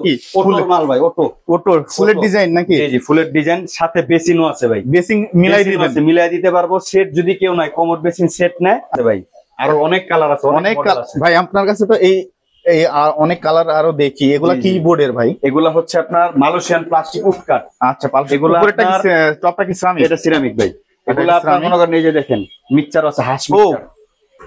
কি ওটোর মাল ভাই, ওটোর ফুলের ডিজাইন নাকি? জি জি, ফুলের ডিজাইন, সাথে বেসিনও আছে ভাই। বেসিং মিলাই দিতে পারবো। সেট যদি কেউ নাই, কমোড বেসিন সেট নেয় ভাই, আরো অনেক কালার আছে, অনেক ভাই আপনার কাছে তো এই অনেক কালার আরো দেখি। এগুলা কি বোর্ডের ভাই? এগুলা হচ্ছে আপনার মালয়েশিয়ান প্লাস্টিক উডকাট। আচ্ছা, এগুলা টপটা কি সিরামিক? এটা সিরামিক ভাই। এগুলা আপনার মনে করেন এই যে দেখেন, মিক্সচার আছে, হাঁস মিক্সচার।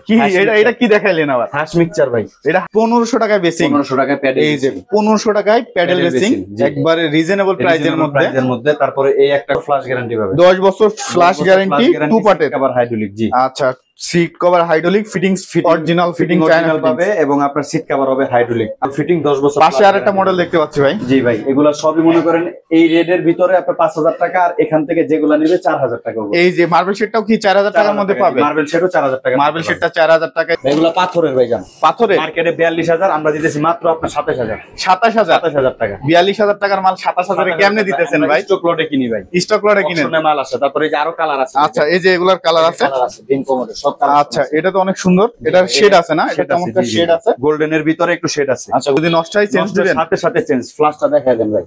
কি এটা কি দেখাইলেন আবার? হাঁস মিক্সচার ভাই। এটা 1500 টাকায় বেসিং, 1500 টাকায় প্যাডেল। এই যে 1500 টাকায় প্যাডেল বেসিং, একবারে রিজনেবল প্রাইজের মধ্যে। তারপরে এই একটা ফ্ল্যাশ গ্যারান্টি পাবে, 10 বছর ফ্ল্যাশ গ্যারান্টি, টু পার্টের কভার হাইড্রোলিক। জি আচ্ছা, seat cover hydraulic, fittings original fitting China পাবে, এবং আপনার সিট কভার হবে হাইড্রোলিক, ফিটিং 10 বছর। পাশে আরেকটা মডেল দেখতে পাচ্ছি ভাই। জি ভাই, এগুলা সবই মনে করেন এই রেডের ভিতরে আপনার 5000 টাকা, আর এখান থেকে যেগুলা নিবে 4000 টাকা। এই যে মার্বেল শেডটাও কি 4000 টাকার মধ্যে পাবে? মার্বেল শেডও 4000 টাকা। মার্বেল শেডটা 4000 টাকা। এগুলা পাথরের ভাই, জান পাথরের। মার্কেটে 42000, আমরা দিতেছি মাত্র আপনার 27000। 27000 টাকা। 42000 টাকার মাল 27000 এ কেমনে দিতেছেন ভাই? স্টক লটে কিনি ভাই, স্টক লটে কিনেন, মাল আছে। তারপরে এই যে আরো কালার আছে। আচ্ছা, এই যে এগুলার কালার আছে, ডিম কমোডের সব কালার। আচ্ছা, এটা তো অনেক সুন্দর। এটার শেড আছে না? এটা চমৎকার শেড আছে, গোল্ডেনের ভিতরে একটু শেড আছে। আচ্ছা, যদি নষ্ট হয় চেঞ্জ দিবেন? সাথে চেঞ্জ। ফ্ল্যাশটা দেখায় দেন ভাই,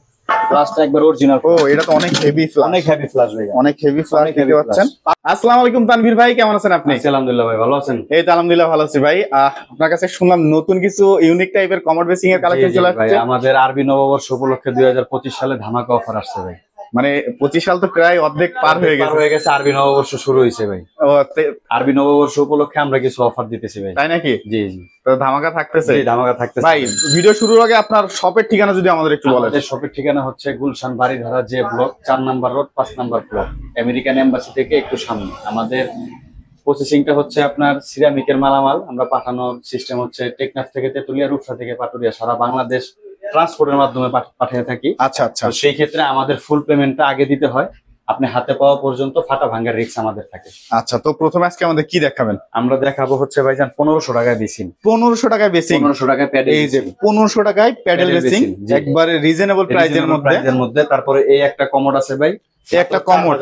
ফ্ল্যাশটা একবার অরিজিনাল। ও, এটা তো অনেক হেভি ফ্ল্যাশ, অনেক হেভি ফ্ল্যাশ ভাই, অনেক হেভি ফ্ল্যাশ দেখতে পাচ্ছেন। আসসালামু আলাইকুম তানভীর ভাই, কেমন আছেন আপনি? আলহামদুলিল্লাহ ভাই, ভালো আছেন? এই তো আলহামদুলিল্লাহ ভালো আছি ভাই। আপনার কাছে শুনলাম নতুন কিছু ইউনিক টাইপের কমোড বেসিং এর কালেকশন চলে আসছে। আমাদের আরবি নববর্ষ উপলক্ষে 2025 সালে ধামাকা অফার আসছে ভাই। মানে 25 সাল তো প্রায় অর্ধেক পার হয়ে গেছে, আরবি নববর্ষ শুরু হয়েছে ভাই। আরবি নববর্ষ উপলক্ষে আমরা কিছু অফার দিতেছি ভাই। তাই নাকি? জি জি, তো ধামাকা থাকতেছে। ধামাকা থাকতেছে ভাই। ভিডিও শুরুর আগে আপনার শপের ঠিকানা যদি আমাদের একটু বলেন। আমাদের শপের ঠিকানা হচ্ছে গুলশান বাড়িধারা যে block, 4 number road, 5 number block, American embassy থেকে একটু সামনে। আমাদের প্রসেসিংটা হচ্ছে আপনার সিরামিকের মালামাল। আমরা পাঠানোর সিস্টেম হচ্ছে টেকনাফ থেকে তেতুলিয়া, রূপসা থেকে পাটুরিয়া, সারা বাংলাদেশ ট্রান্সপোর্টের মাধ্যমে পাঠিয়ে থাকি। আচ্ছা আচ্ছা, সেই ক্ষেত্রে আমাদের ফুল পেমেন্টটা আগে দিতে হয়। আপনি হাতে পাওয়া পর্যন্ত ফাটা ভাঙার রিস্ক আমাদের থাকে। আচ্ছা, তো প্রথমে আজকে আমাদের কি দেখাবেন? আমরা দেখাবো হচ্ছে ভাইজান 1500 টাকায় বেসিং। 1500 টাকায় বেসিং, 1500 টাকায় প্যাডেল। এই যে 1500 টাকায় প্যাডেল বেসিং, একবারে রিজনেবল প্রাইজের মধ্যে। তারপরে এই একটা কমোড আছে ভাই, একটা কমোড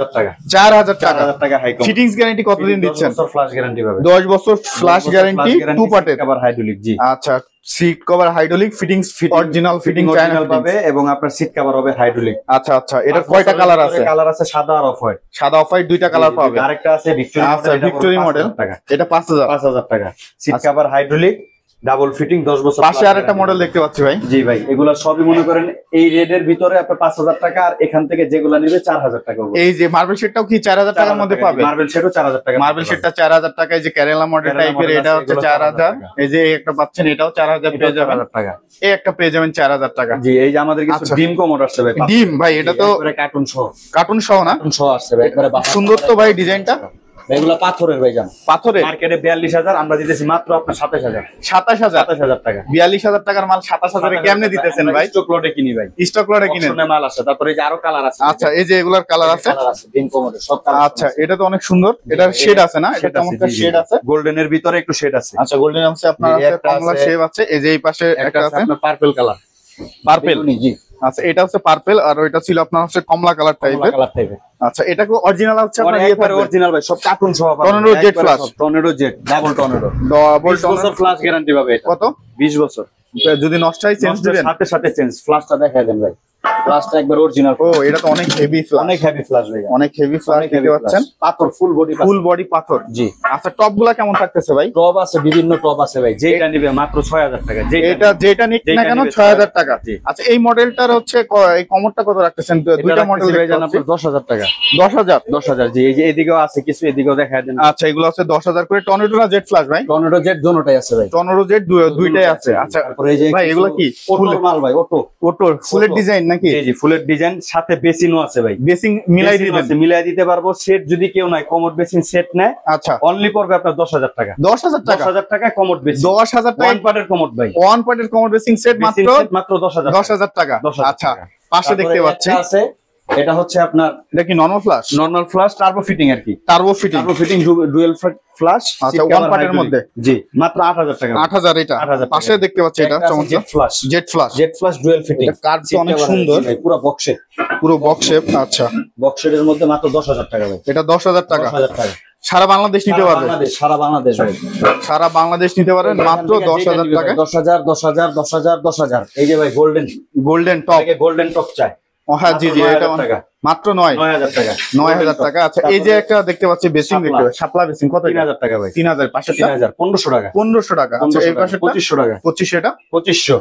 4000 টাকা। High commode. ফিটিংস গ্যারান্টি কতদিন দিচ্ছেন? 10 বছর ফ্ল্যাশ গ্যারান্টি পাবে, 10 বছর ফ্ল্যাশ গ্যারান্টি, টু পার্টের কভার হাইড্রোলিক। জি আচ্ছা, seat cover hydraulic, fittings original fitting China পাবে, এবং আপনার সিট কভার হবে হাইড্রোলিক। আচ্ছা আচ্ছা, এটা কয়টা কালার আছে? কালার আছে সাদা আর অফ হোয়াইট। সাদা অফ হোয়াইট দুইটা কালার পাবে। আরেকটা আছে ভিক্টোরি, আচ্ছা, ভিক্টোরি মডেল, এটা 5000 টাকা। Seat cover hydraulic, double fitting, 10 বছর। পাশে আরেকটা মডেল দেখতে পাচ্ছি ভাই। জি ভাই, এগুলা সবই মনে করেন এই রেডের ভিতরে আপনার 5000 টাকা, আর এখান থেকে যেগুলা নিবে 4000 টাকা। এই যে মার্বেল শেডটাও কি 4000 টাকার মধ্যে পাবে? মার্বেল শেডও 4000 টাকা। মার্বেল শেডটা 4000 টাকা। এই যে কেরালা মডেল টাইপের, এটা হচ্ছে 4000। এই যে একটা পাচ্ছেন, এটাও 4000 পেয়ে যাবেন টাকা। এই একটা পেয়ে যাবেন 4000 টাকা। জি, এই যে আমাদের কিছু ডিম কমোড আসছে ভাই। ডিম ভাই, এটা তো কার্টুন সহ না? কার্টুন সহ আসছে ভাই, একবারে সুন্দর তো ভাই ডিজাইনটা। এগুলো পাথরের ভাই, জান পাথরের। মার্কেটে 42000, আমরা দিতেছি মাত্র আপনার 27000। 27000 টাকা। 42000 টাকার মাল 27000 এ কেমনে দিতেছেন ভাই? স্টক লটে কিনি ভাই, স্টক লটে কিনেন, মাল আছে। তারপরে এই যে আরো কালার আছে। আচ্ছা, এই যে এগুলার কালার আছে, ডিম কমোডের সব কালার। আচ্ছা, এটা তো অনেক সুন্দর। এটার শেড আছে না? এটা চমৎকার শেড আছে, গোল্ডেনের ভিতরে একটু শেড আছে। আচ্ছা, গোল্ডেন আছে, আপনার আছে কমলা শেড আছে। এই যে এই পাশে একটা আছে আপনার পার্পল কালার, পার্পল। জি আচ্ছা, এটা হচ্ছে পার্পল, আর ওইটা ছিল আপনার হচ্ছে কমলা কালার টাইপের। আচ্ছা, এটা কি অরিজিনাল আছে আপনার? অরিজিনাল ভাই, সব কার্টুন সহ। Tornado jet flash, tornado jet, double tornado, 20 বছর ফ্ল্যাশ গ্যারান্টি পাবে। কত? 20 বছর। যদি নষ্ট হয় চেঞ্জ দিবেন? সাথে চেঞ্জ। ফ্ল্যাশটা দেখায় দেন ভাই, ফ্ল্যাশটা একবার অরিজিনাল। ও, এটা তো অনেক হেভি ফ্ল্যাশ, অনেক হেভি ফ্ল্যাশ ভাই, অনেক হেভি ফ্ল্যাশ দেখতে পাচ্ছেন। পাথর, ফুল বডি পাথর। জি। আচ্ছা, টপগুলা কেমন থাকতেছে ভাই? টপ আছে, বিভিন্ন টপ আছে ভাই। যেটা নিবে মাত্র 6000 টাকা। যেটা নিক না কেন 6000 টাকা। আচ্ছা, এই মডেলটার হচ্ছে এই কমোডটা কত রাখতেছেন? দুইটা মডেল ভাই, জান আপনার 10000 টাকা। 10000। জি, এই যে এদিকেও আছে কিছু, এদিকেও দেখায় দেন। আচ্ছা, এগুলো আছে 10000 করে। টর্নেডো না জেট ফ্ল্যাশ ভাই? টর্নেডো জেট দুটোটাই আছে ভাই। টর্নেডো জেট দুইটাই আছে। আচ্ছা ভাই, এগুলো কি ওটোর মাল ভাই? ওটোর ফুলের ডিজাইন নাকি? জি জি, ফুলের ডিজাইন, সাথে বেসিনও আছে ভাই। বেসিং মিলাই দিতে পারবো। সেট যদি কেউ নাই, কমোড বেসিন সেট নেয়, আচ্ছা, অনলি পড়বে আপনার 10000 টাকা। 10000 টাকা কমোড বেসিন। 10000 টাকা ওয়ান পার্টের কমোড ভাই, ওয়ান পার্টের কমোড বেসিং সেট মাত্র 10000 টাকা। আচ্ছা, পাশে দেখতে পাচ্ছেন আছে এটা হচ্ছে আপনার এটা কি normal flush? Normal flush turbo fitting আর কি, turbo fitting. Turbo fitting dual flush. আচ্ছা, ওয়ান পার্টের মধ্যে। জি, মাত্র 8000 টাকা। 8000 এটা 8000 পাশে দেখতে পাচ্ছি, এটা চমৎকার jet flush. Jet flush dual fitting, এটা কার্ভ তো অনেক সুন্দর, পুরো বক্সে, পুরো বক্স শেপ। আচ্ছা, বক্সের মধ্যে মাত্র 10000 টাকা ভাই। এটা 10000 টাকা। 10000 টাকা সারা বাংলাদেশ নিতে পারবে? সারা বাংলাদেশ ভাই, সারা বাংলাদেশ নিতে পারবেন মাত্র 10000 টাকা। 10000 10000 10000 10000। এই যে ভাই গোল্ডেন টপ, গোল্ডেন টপ চাই। হ্যাঁ জি জি, এটা মাত্র 9000 টাকা। 9000 টাকা। আচ্ছা, এই যে একটা দেখতে পাচ্ছি বেসিং, দেখতে পাচ্ছি শাপলা বেসিং, কত? 3000 টাকা ভাই। 3000। পাশে 3000 1500 টাকা। 1500 টাকা। আচ্ছা, এই পাশে 2500 টাকা। 2500। এটা 2500।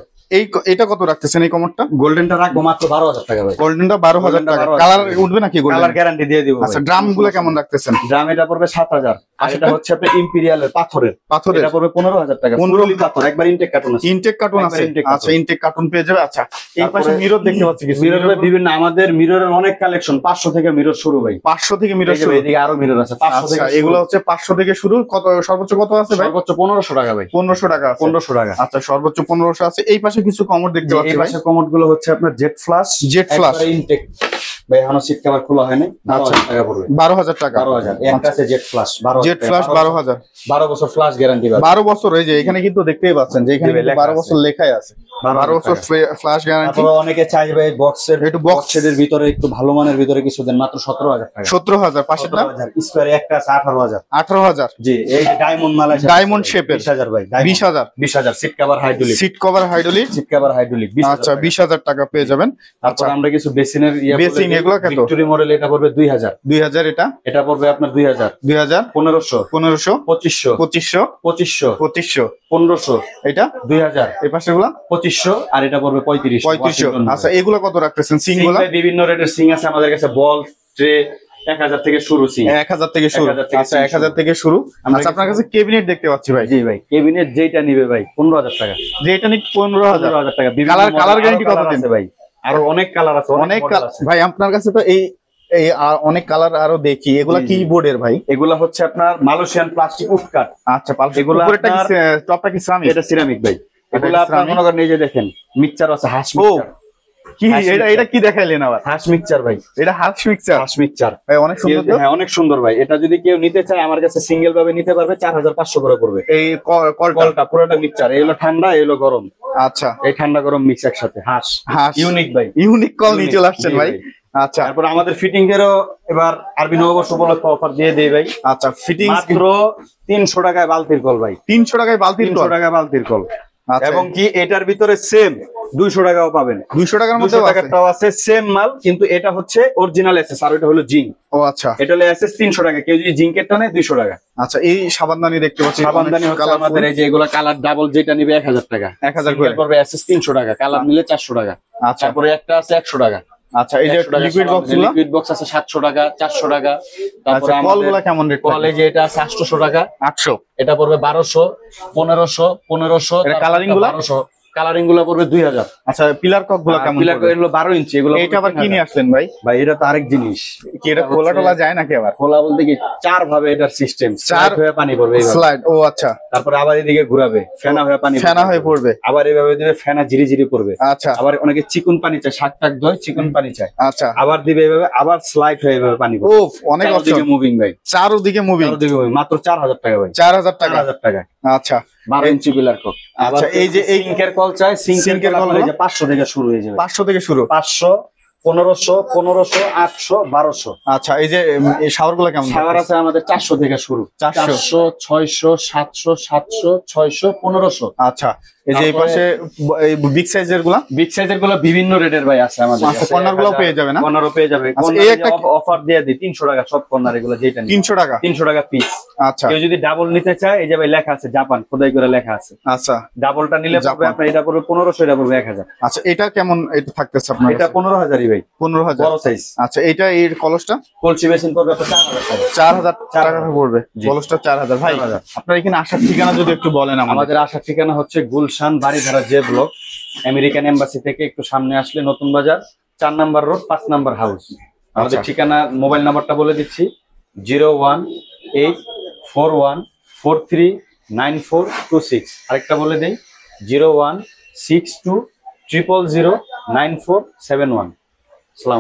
এটা কত রাখতেছেন এই কমরটা? গোল্ডেনটা রাখবো মাত্র 12000 টাকা ভাই। গোল্ডেনটা 12000 টাকা। কালার উঠবে নাকি গোল্ডেন? কালার গ্যারান্টি দিয়ে দিব। আচ্ছা, ড্রাম গুলো কেমন রাখতেছেন? ড্রাম এটা পড়বে 7000। আর এটা হচ্ছে আপনার ইম্পেরিয়ালের পাথরের। এটা পড়বে 15000 টাকা। 15 পাথর, একবার ইনটেক কার্টুন আছে। ইনটেক কার্টুন আছে। আচ্ছা, ইনটেক কার্টুন পেয়ে যাবে। আচ্ছা, এই পাশে মিরর দেখতে পাচ্ছি কিছু। মিররের বিভিন্ন, আমাদের মিররের অনেক কালেকশন। 500 থেকে মিরর শুরু ভাই। 500 থেকে মিরর শুরু। এদিকে আরো মিরর আছে 500 থেকে। আচ্ছা, এগুলো হচ্ছে 500 থেকে শুরু। কত সর্বোচ্চ কত আছে ভাই? সর্বোচ্চ 1500 টাকা ভাই। 1500 টাকা আছে। 1500 টাকা। আচ্ছা, সর্বোচ্চ 1500 আছে। এই পাশে কিছু কমর দেখতে পাচ্ছি এই ভাই। পাশে কমোড গুলো হচ্ছে আপনার jet flush. Jet flush intake ভাই, এখনো সিট কভার খোলা হয়নি। 12000 টাকা পড়বে। 12000 টাকা। 12000। একটা আছে জেট ফ্লাশ 12000। Jet flush 12000। 12 বছর ফ্লাশ গ্যারান্টি পাবে। 12 বছর। এই যে এখানে কিন্তু দেখতেই পাচ্ছেন যে এখানে 12 বছর লেখাই আছে। 12 বছর ফ্লাশ গ্যারান্টি। তারপর অনেকে চাইবে বক্সের, একটু বক্স সেটের ভিতরে একটু ভালো মানের ভিতরে কিছু দেন, মাত্র 17000 টাকা। 17000। পাশেরটা স্কয়ারে একটা আছে 18000। 18000। জি, এই ডায়মন্ড মাল আছে, ডায়মন্ড শেপের 20000 ভাই। 20000। 20000 seat cover hydraulic. Seat cover hydraulic. Seat cover hydraulic. আচ্ছা, 20000 টাকা পেয়ে যাবেন। তারপর আমরা কিছু বেসিনের বেসিন, এগুলো কত? ভিক্টোরি মডেল, এটা পড়বে 2000। 2000। এটা পড়বে আপনার 2000। 2000। 1500। 1500। 2500। 2500। 2500। 2500। 1500। এটা 2000। এই পাশে গুলা 2500। আর এটা পড়বে 3500। 3500। আচ্ছা, এগুলো কত রাখতেছেন? সিং গুলা বিভিন্ন রেটের সিং আছে আমাদের কাছে। বল ট্রে 1000 থেকে শুরু সিং। 1000 থেকে শুরু। 1000 থেকে আচ্ছা, 1000 থেকে শুরু। আচ্ছা, আপনার কাছে ক্যাবিনেট দেখতে পাচ্ছি ভাই। জি ভাই, ক্যাবিনেট যেটা নিবে ভাই 15000 টাকা। যে এটা নিক 15000 টাকা। কালার গ্যারান্টি কত দিন? আছে ভাই, আরো অনেক কালার আছে, অনেক model আছে ভাই আপনার কাছে তো এই এই অনেক কালার আরো দেখি। এগুলা কি বোর্ডের ভাই? এগুলা হচ্ছে আপনার মালয়েশিয়ান প্লাস্টিক উড কাট। আচ্ছা, এগুলো টপটা কি সিরামিক? এটা সিরামিক ভাই। এগুলা আপনার মনে করেন এই যে দেখেন মিক্সচার আছে, হাঁস মিক্সচার। কি এটা কি দেখাইলেন আবার? হাঁস মিক্সচার ভাই। এটা হাঁস মিক্সচার। হাঁস মিক্সচার ভাই অনেক সুন্দর তো। হ্যাঁ, অনেক সুন্দর ভাই। এটা যদি কেউ নিতে চায় আমার কাছে সিঙ্গেল ভাবে নিতে পারবে, 4500 করে পড়বে। এই কলটা পুরোটা মিক্সচার। এই হলো ঠান্ডা, এই হলো গরম। আচ্ছা, এই ঠান্ডা গরম মিক্স একসাথে। হাঁস ইউনিক ভাই, ইউনিক কল নিয়ে চলে আসছেন ভাই। আচ্ছা, তারপর আমাদের ফিটিং এরও এবার আরবি নববর্ষ উপলক্ষে অফার দিয়ে দেই ভাই। আচ্ছা, ফিটিং মাত্র 300 টাকায় বালতির কল ভাই। 300 টাকায় বালতির কল। 300 টাকায় বালতির কল। আচ্ছা, এবং কি এটার ভিতরে সেম 200 টাকাও পাবেন। 200 টাকার মধ্যে 200 টাকাটাও আছে, সেম মাল, কিন্তু এটা হচ্ছে অরিজিনাল এসএস আর এটা হলো জিঙ্ক। ও আচ্ছা, এটা হলো এসএস 300 টাকা, কেউ যদি জিঙ্কের টানে 200 টাকা। আচ্ছা, এই সাবানদানি দেখতে পাচ্ছি। সাবানদানি হচ্ছে আমাদের এই যে এগুলা কালার ডাবল, যেটা নিবে 1000 টাকা। 1000 করে পড়বে এসএস 300 টাকা, কালার নিলে 400 টাকা। আচ্ছা, তারপরে একটা আছে 100 টাকা। আচ্ছা, এই যে লিকুইড বক্স গুলো, লিকুইড বক্স আছে 700 টাকা, 400 টাকা। তারপরে আচ্ছা, কলগুলো কেমন রেট? কল এই যে এটা আছে 800 টাকা। 800। এটা পড়বে 1200, 1500, 1500। এটা কালারিং গুলো? 1200। কালারিং গুলো পড়বে 2000। আচ্ছা, পিলার কক গুলো কেমন? পিলার কক এগুলো 12 ইঞ্চি। এগুলো এটা আবার কি নিয়ে আসলেন ভাই? ভাই এটা তো আরেক জিনিস। কি এটা খোলা টোলা যায় নাকি আবার? খোলা বলতে কি 4 ভাবে এটার সিস্টেম। 4 হয়ে পানি পড়বে এইভাবে। স্লাইড। ও আচ্ছা, তারপরে আবার এদিকে ঘোরাবে, ফেনা হয়ে পানি ফেনা হয়ে পড়বে। আবার এইভাবে দিবে, ফেনা জিরি জিরি পড়বে। আচ্ছা, আবার অনেকে চিকন পানি চায়, শাক টাক ধয় চিকন পানি চায়। আচ্ছা, আবার দিবে এইভাবে, আবার স্লাইড হয়ে এইভাবে পানি পড়বে। ও অনেক অপশন। মুভিং ভাই, চারদিকে মুভিং। চারদিকে মুভিং। মাত্র 4000 টাকা ভাই। 4000 টাকা। 4000 টাকা। আচ্ছা, 12 ইঞ্চি পিলার কক। আচ্ছা, এই যে এই সিঙ্কের কল চাই, সিঙ্কের কল হলো 500 থেকে শুরু হয়ে যাবে। 500 থেকে শুরু। 500, 1500, 1500, 800, 1200। আচ্ছা, এই যে এই শাওয়ার গুলো কেমন? শাওয়ার আছে আমাদের 400 থেকে শুরু। 400, 600, 700, 700, 600, 1500। আচ্ছা, এই যে এই পাশে এই বিগ সাইজের গুলা, বিগ সাইজের গুলো বিভিন্ন রেটের ভাই আছে আমাদের কাছে। কর্নার গুলো পেয়ে যাবে না? কর্নারও পেয়ে যাবে। আচ্ছা, কর্নার এই একটা অফার দিয়ে দিই 300 টাকা সব কর্নার, এগুলো যেটা নিন 300 টাকা। 300 টাকা পিস। আচ্ছা, কেউ যদি ডাবল নিতে চায়, এই যে ভাই লেখা আছে জাপান, খোদাই করে লেখা আছে। আচ্ছা, ডাবলটা নিলে পড়বে আপনার, এটা পড়বে 1500, এটা পড়বে 1000। আচ্ছা, এটা কেমন এটা থাকতেছে আপনার? এটা 15000ই ভাই, 15000 বড় সাইজ। আচ্ছা, এটা এর কলসটা কলসি বেসিন পড়বে আপনার 4000 টাকা। 4000 টাকা পড়বে। জি। কলসটা 4000। ভাই 4000। আপনার এখানে আসার ঠিকানা যদি একটু বলেন আমাদের। আমাদের আসার ঠিকানা হচ্ছে গুলশান বাড়িধারা যে ব্লক, আমেরিকান এম্বাসি থেকে একটু সামনে আসলে নতুন বাজার 4 নাম্বার রোড 5 নাম্বার হাউস। আমাদের ঠিকানা, মোবাইল নাম্বারটা বলে দিচ্ছি 01841439426। আরেকটা বলে দেই 01620009471।